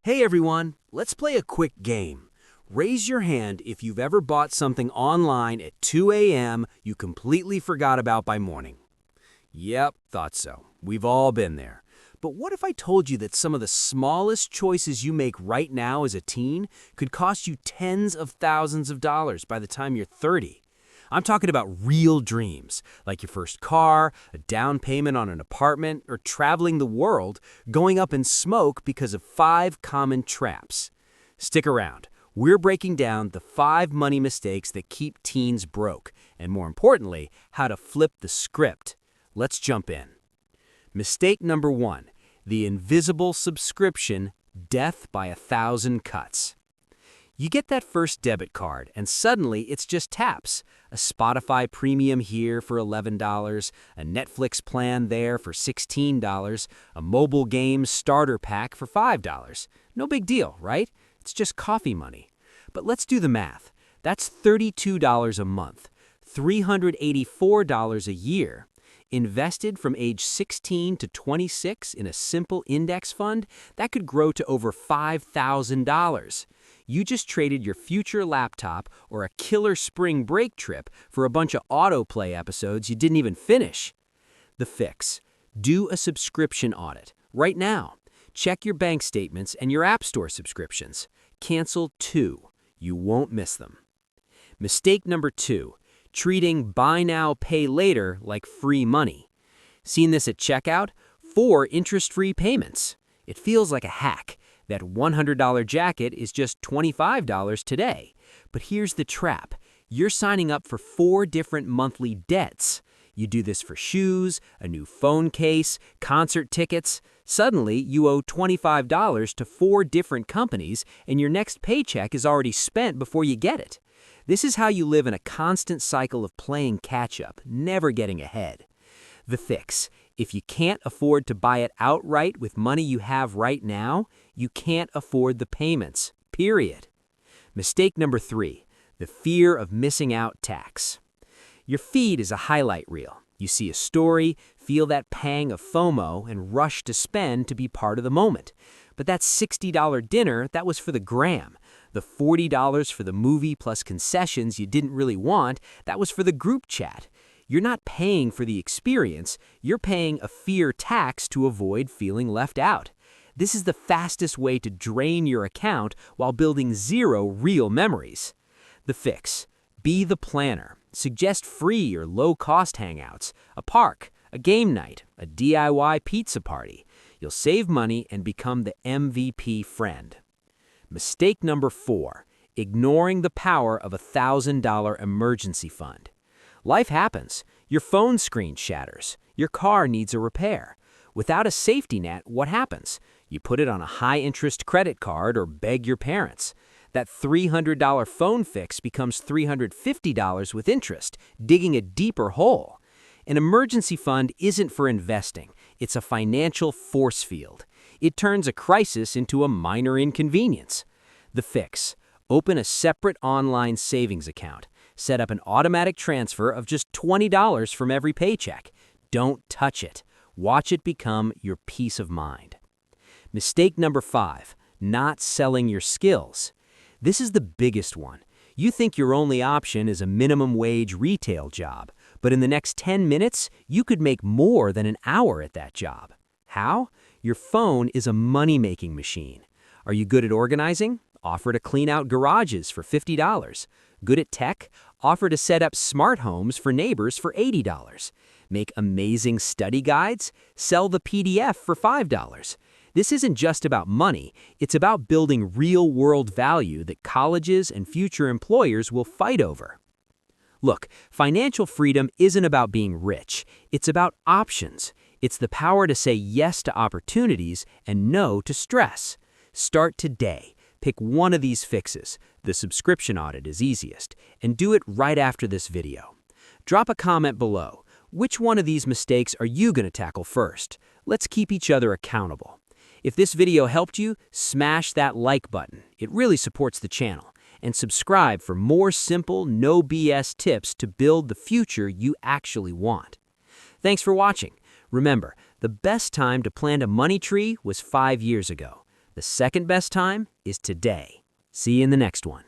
Hey everyone, let's play a quick game. Raise your hand if you've ever bought something online at 2 a.m. you completely forgot about by morning. Yep, thought so. We've all been there. But what if I told you that some of the smallest choices you make right now as a teen could cost you tens of thousands of dollars by the time you're 30? I'm talking about real dreams, like your first car, a down payment on an apartment, or traveling the world, going up in smoke because of 5 common traps. Stick around. We're breaking down the 5 money mistakes that keep teens broke, and more importantly, how to flip the script. Let's jump in. Mistake number 1, the invisible subscription, death by 1,000 cuts. You get that first debit card, and suddenly it's just taps. A Spotify premium here for $11, a Netflix plan there for $16, a mobile games starter pack for $5. No big deal, right? It's just coffee money. But let's do the math. That's $32 a month, $384 a year. Invested from age 16 to 26 in a simple index fund, that could grow to over $5,000. You just traded your future laptop or a killer spring break trip for a bunch of autoplay episodes you didn't even finish. The fix: do a subscription audit right now. Check your bank statements and your App Store subscriptions. Cancel 2. You won't miss them. Mistake number 2, treating buy now, pay later like free money. Seen this at checkout? 4 interest-free payments. It feels like a hack. That $100 jacket is just $25 today. But here's the trap. You're signing up for 4 different monthly debts. You do this for shoes, a new phone case, concert tickets. Suddenly, you owe $25 to 4 different companies, and your next paycheck is already spent before you get it. This is how you live in a constant cycle of playing catch-up, never getting ahead. The fix: if you can't afford to buy it outright with money you have right now, you can't afford the payments, period. Mistake number 3, the fear of missing out tax. Your feed is a highlight reel. You see a story, feel that pang of FOMO, and rush to spend to be part of the moment. But that $60 dinner, that was for the gram. The $40 for the movie plus concessions you didn't really want, that was for the group chat. You're not paying for the experience, you're paying a fear tax to avoid feeling left out. This is the fastest way to drain your account while building 0 real memories. The fix: be the planner. Suggest free or low-cost hangouts, a park, a game night, a DIY pizza party. You'll save money and become the MVP friend. Mistake number 4, ignoring the power of a $1,000 emergency fund. Life happens. Your phone screen shatters. Your car needs a repair. Without a safety net, what happens? You put it on a high-interest credit card or beg your parents. That $300 phone fix becomes $350 with interest, digging a deeper hole. An emergency fund isn't for investing. It's a financial force field. It turns a crisis into a minor inconvenience. The fix: open a separate online savings account. Set up an automatic transfer of just $20 from every paycheck. Don't touch it. Watch it become your peace of mind. Mistake number 5, not selling your skills. This is the biggest one. You think your only option is a minimum wage retail job, but in the next 10 minutes, you could make more than an hour at that job. How? Your phone is a money-making machine. Are you good at organizing? Offer to clean out garages for $50. Good at tech? Offer to set up smart homes for neighbors for $80. Make amazing study guides? Sell the PDF for $5. This isn't just about money, it's about building real-world value that colleges and future employers will fight over. Look, financial freedom isn't about being rich, it's about options. It's the power to say yes to opportunities and no to stress. Start today. Pick one of these fixes. The subscription audit is easiest, and do it right after this video. Drop a comment below. Which one of these mistakes are you going to tackle first? Let's keep each other accountable. If this video helped you, smash that like button. It really supports the channel. And subscribe for more simple, no BS tips to build the future you actually want. Thanks for watching. Remember, the best time to plant a money tree was 5 years ago. The second best time is today. See you in the next one.